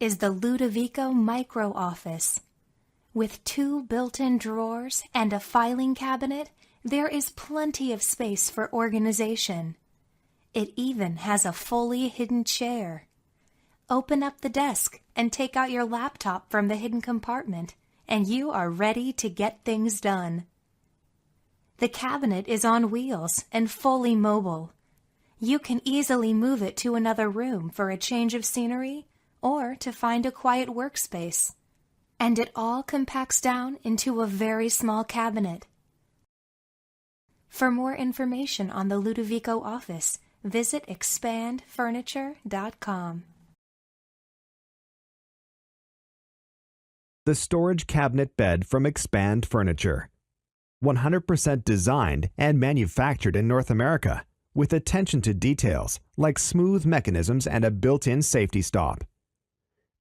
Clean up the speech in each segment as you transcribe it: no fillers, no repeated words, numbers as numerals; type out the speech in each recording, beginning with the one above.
is the Ludovico Micro Office. With 2 built-in drawers and a filing cabinet, there is plenty of space for organization. It even has a fully hidden chair. Open up the desk and take out your laptop from the hidden compartment, and you are ready to get things done. The cabinet is on wheels and fully mobile. You can easily move it to another room for a change of scenery or to find a quiet workspace. And it all compacts down into a very small cabinet. For more information on the Ludovico office, visit expandfurniture.com. The storage cabinet bed from Expand Furniture. 100% designed and manufactured in North America, with attention to details like smooth mechanisms and a built-in safety stop.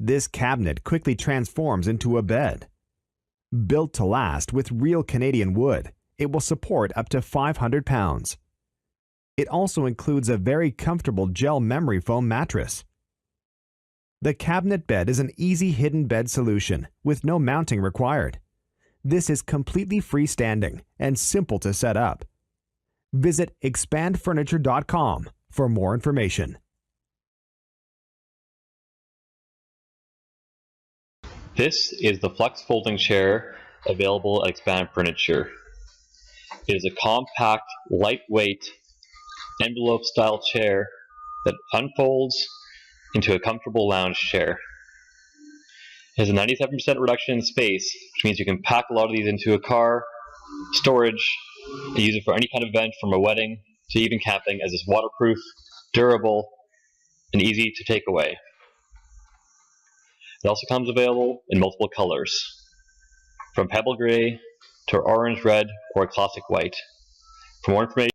This cabinet quickly transforms into a bed. Built to last with real Canadian wood, it will support up to 500 pounds. It also includes a very comfortable gel memory foam mattress. The cabinet bed is an easy hidden bed solution with no mounting required. This is completely freestanding and simple to set up. Visit expandfurniture.com for more information. This is the Flex Folding Chair available at Expand Furniture. It is a compact, lightweight, envelope-style chair that unfolds into a comfortable lounge chair. It has a 97% reduction in space, which means you can pack a lot of these into a car, storage, and use it for any kind of event from a wedding to even camping, as it's waterproof, durable, and easy to take away. It also comes available in multiple colors, from pebble gray to orange red or classic white. For more information,